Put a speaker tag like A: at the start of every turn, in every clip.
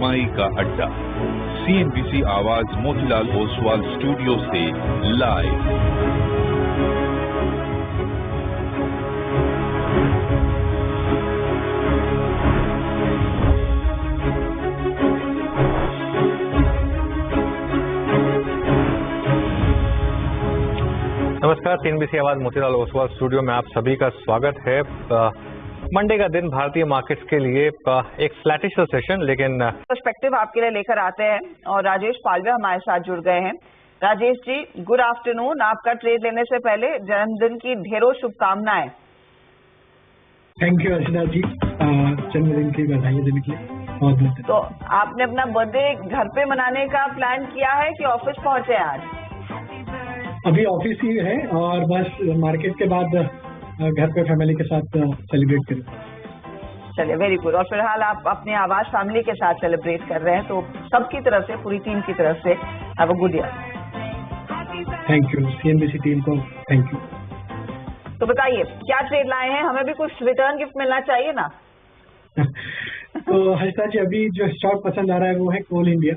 A: सरमाई का अड्डा। CNBC आवाज मोतीलाल ओसवाल स्टूडियो से लाइव।
B: नमस्कार, CNBC आवाज मोतीलाल ओसवाल स्टूडियो में आप सभी का स्वागत है। मंडे का दिन भारतीय मार्केट्स के लिए एक फ्लैटिश सेशन, लेकिन
C: पर्सपेक्टिव आपके लिए लेकर आते हैं और राजेश पालविया हमारे साथ जुड़ गए हैं। Rajesh ji, good afternoon. आपका ट्रेड लेने से पहले जन्मदिन की ढेरों शुभकामनाएं।
D: थैंक यू अर्चना जी, जन्मदिन की बधाई देने के लिए बहुत बहुत।
C: तो आपने अपना बर्थडे घर पे मनाने का प्लान किया है कि ऑफिस पहुंचे आज?
D: अभी ऑफिस ही है और बस मार्केट के बाद घर पे फैमिली के साथ सेलिब्रेट करें।
C: चलिए, वेरी गुड। और फिलहाल आप अपने आवाज फैमिली के साथ सेलिब्रेट कर रहे हैं, तो सबकी तरफ से, पूरी टीम की तरफ से have a good year.
D: Thank you, CNBC team को थैंक यू।
C: तो बताइए क्या ट्रेड लाए हैं, हमें भी कुछ रिटर्न गिफ्ट मिलना चाहिए ना।
D: तो हर्षा जी, अभी जो स्टॉक पसंद आ रहा है वो है कोल इंडिया।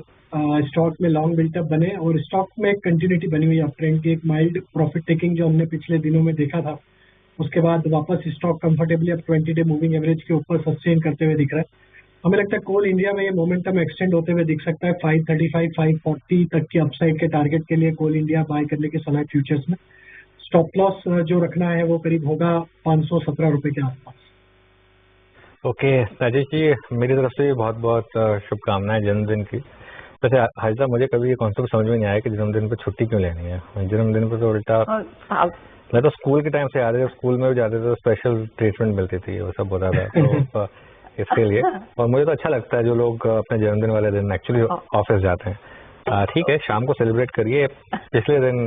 D: स्टॉक में लॉन्ग बिल्टअप बने और स्टॉक में कंटिन्यूटी बनी हुई है अपट्रेंड की। एक माइल्ड प्रॉफिट टेकिंग जो हमने पिछले दिनों में देखा था, उसके बाद वापस स्टॉक कंफर्टेबली अब 20 डे मूविंग एवरेज के ऊपर सस्टेन करते हुए दिख रहा है। हमें लगता है कोल इंडिया में ये मोमेंटम एक्सटेंड होते हुए दिख सकता है। 535 540 तक की अपसाइड के टारगेट के लिए कोल इंडिया बाय करने की सलाह फ्यूचर्स में। स्टॉप लॉस जो रखना है वो करीब होगा 517 रुपए के आसपास।
B: ओके राजेश जी, मेरी तरफ से बहुत बहुत शुभकामनाएं जन्मदिन की। वैसे हाजिर, मुझे कभी ये कॉन्सेप्ट समझ में नहीं आया कि जन्मदिन पे छुट्टी क्यों लेनी है। जन्मदिन पे तो उल्टा, मैं तो स्कूल के टाइम से याद है, जब स्कूल में भी जाते थे तो स्पेशल ट्रीटमेंट मिलती थी, वो सब होता था तो इसके लिए। और मुझे तो अच्छा लगता है जो लोग अपने जन्मदिन वाले दिन एक्चुअली ऑफिस जाते हैं। ठीक है, शाम को सेलिब्रेट करिए, पिछले दिन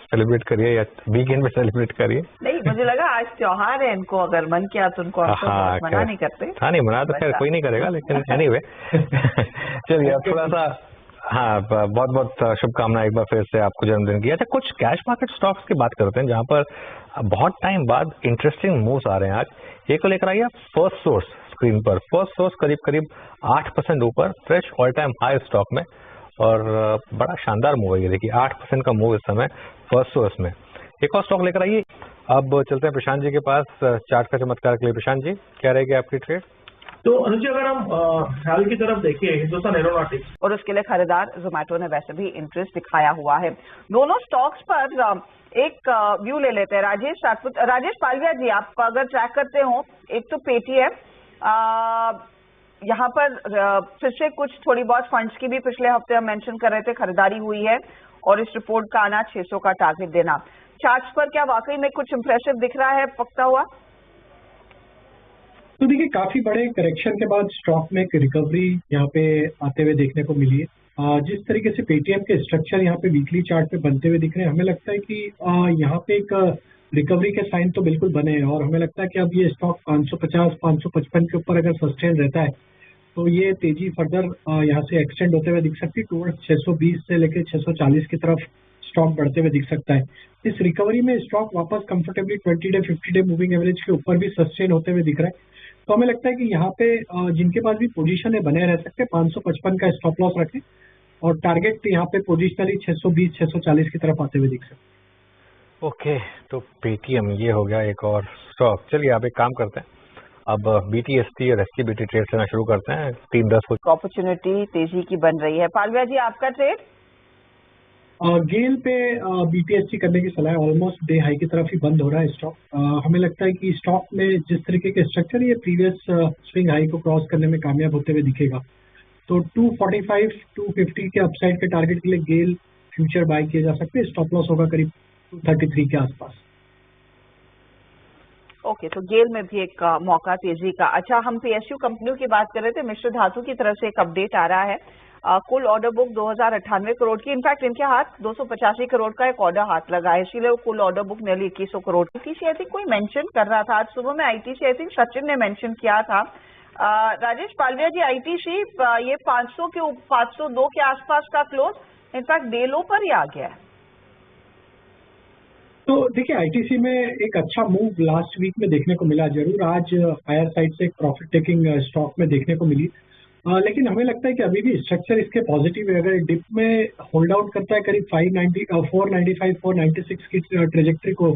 B: सेलिब्रेट करिए या वीकेंड में सेलिब्रेट करिए।
C: नहीं, मुझे लगा आज त्योहार है, इनको अगर मन किया तो उनको मना नहीं करते।
B: हाँ, नहीं मना तो खैर कोई नहीं करेगा, लेकिन एनीवे चलिए अब थोड़ा सा, हाँ, बहुत बहुत शुभकामनाएं एक बार फिर से आपको जन्मदिन की। अच्छा, कुछ कैश मार्केट स्टॉक्स की बात करते हैं जहां पर बहुत टाइम बाद इंटरेस्टिंग मूव्स आ रहे हैं। आज एक को लेकर आइए फर्स्ट सोर्स स्क्रीन पर। फर्स्ट सोर्स करीब करीब 8% ऊपर, fresh all time high stock में, और बड़ा शानदार मूव है ये। देखिए 8% का मूव इस समय फर्स्ट सोर्स में। एक और स्टॉक लेकर आइए। अब चलते हैं प्रशांत जी के पास चार्ट का चमत्कार के लिए। प्रशांत जी, क्या रहेगी आपकी ट्रेड?
E: तो अनुज जी, अगर हम हाल की तरफ देखिए हिंदुस्तान एरोनॉटिक्स,
C: और उसके लिए खरीदार जोमेटो ने वैसे भी इंटरेस्ट दिखाया हुआ है। दोनों स्टॉक्स पर एक व्यू ले लेते हैं। राजेश पालविया जी, आप अगर ट्रैक करते हो, एक तो पेटीएम, यहाँ पर फिर से कुछ थोड़ी बहुत फंड्स की भी पिछले हफ्ते हम मेंशन कर रहे थे, खरीदारी हुई है, और इस रिपोर्ट का आना 600 का टारगेट देना। चार्ट्स पर क्या वाकई में कुछ इंप्रेसिव दिख रहा है पकता हुआ?
D: तो देखिए, काफी बड़े करेक्शन के बाद स्टॉक में एक रिकवरी यहाँ पे आते हुए देखने को मिली है। जिस तरीके से पेटीएम के स्ट्रक्चर यहाँ पे वीकली चार्ट पे बनते हुए दिख रहे हैं, हमें लगता है कि यहाँ पे एक रिकवरी के साइन तो बिल्कुल बने हैं। और हमें लगता है कि अब ये स्टॉक 550 555 के ऊपर अगर सस्टेन रहता है तो ये तेजी फर्दर यहाँ से एक्सटेंड होते हुए दिख सकती है। टूवर्ड्स 620 से लेकर 640 की तरफ स्टॉक बढ़ते हुए दिख सकता है। इस रिकवरी में स्टॉक वापस comfortably 20 day 50 day moving average के ऊपर भी सस्टेन होते हुए दिख रहा है। तो हमें लगता है कि यहाँ पे जिनके पास भी पोजीशन है बने रह सकते हैं। 555 का स्टॉप लॉस रखें और टारगेट यहाँ पे पोजिशनली 620 640 की तरफ आते हुए दिख सकते हैं।
B: ओके, तो पेटीएम ये हो गया एक और स्टॉक। चलिए आप एक काम करते हैं, अब BTST और STBT ट्रेड करना शुरू करते हैं। 3-10 कुछ
C: अपॉर्चुनिटी तेजी की बन रही है। पालविया जी, आपका ट्रेड?
D: गेल पे BTST करने की सलाह है। ऑलमोस्ट डे हाई की तरफ ही बंद हो रहा है स्टॉक। हमें लगता है कि स्टॉक में जिस तरीके के स्ट्रक्चर, ये प्रीवियस स्विंग हाई को क्रॉस करने में कामयाब होते हुए दिखेगा। तो 245 250 के अपसाइड के टारगेट के लिए गेल फ्यूचर बाय किए जा सकते हैं। स्टॉप लॉस होगा करीब 233 के आसपास।
C: ओके, तो गेल में भी एक मौका तेजी का। अच्छा, हम PSU कंपनियों की बात कर रहे थे। मिश्र धातु की तरफ से एक अपडेट आ रहा है। कुल ऑर्डर बुक 2098 करोड़ की, इनफैक्ट इनके हाथ 285 करोड़ का एक ऑर्डर हाथ लगा है, इसीलिए कुल order book Nerli 2100 crore. ITC I think कोई मेंशन कर रहा था आज सुबह में, ITC आई थिंक सचिन ने मेंशन किया था। राजेश पालविया जी, ITC ये 502 के आसपास का क्लोज, इनफैक्ट डे लो पर ही आ गया है।
D: तो देखिए, ITC में एक अच्छा मूव लास्ट वीक में देखने को मिला। जरूर आज हायर साइड से एक प्रॉफिट टेकिंग स्टॉक में देखने को मिली। लेकिन हमें लगता है कि अभी भी स्ट्रक्चर इसके पॉजिटिव है। अगर डिप में होल्ड आउट करता है करीब 495 496 की ट्रेजेक्ट्री को,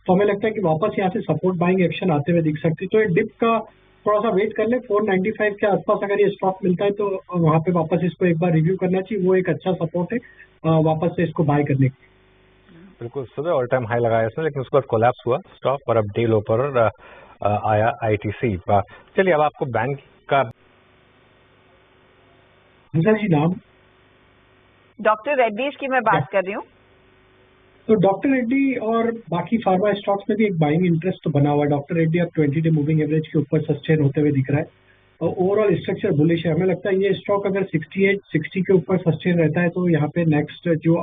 D: तो हमें लगता है कि वापस यहाँ से सपोर्ट बाइंग एक्शन आते हुए दिख सकती है। तो ये डिप का थोड़ा सा वेट कर ले, 495 के आसपास अगर ये स्टॉक मिलता है तो वहाँ पे वापस इसको एक बार रिव्यू करना चाहिए। वो एक अच्छा सपोर्ट है वापस से इसको बाय करने की।
B: बिल्कुल, सुबह ऑल टाइम हाई लगाया इसने, लेकिन उसके बाद कोलैप्स हुआ स्टॉक और अब डे लो पर आया ITC। चलिए अब आपको बैंक का
D: जी नाम
C: डॉक्टर रेड्डीज की मैं बात कर रही हूँ।
D: तो डॉक्टर रेड्डी और बाकी फार्मा स्टॉक्स में भी एक बाइंग इंटरेस्ट तो बना हुआ है। डॉक्टर रेड्डी अब 20 डे मूविंग एवरेज के ऊपर सस्टेन होते हुए दिख रहा है और ओवरऑल स्ट्रक्चर बुलिश है। हमें लगता है ये स्टॉक अगर 68 60 के ऊपर सस्टेन रहता है तो यहाँ पे नेक्स्ट जो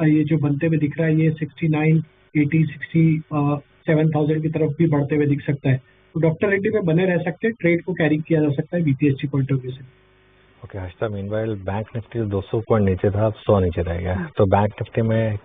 D: ये जो बनते हुए दिख रहा है ये 69 80 67,000 की तरफ भी बढ़ते हुए दिख सकता है। तो डॉक्टर रेड्डी में बने रह सकते हैं, ट्रेड को कैरी किया जा सकता है BPST पॉइंट ऑफ व्यू से।
B: Okay Harshita, meanwhile bank Nifty 200 point नीचे था, अब 100 नीचे रह गया। तो बैंक निफ्टी में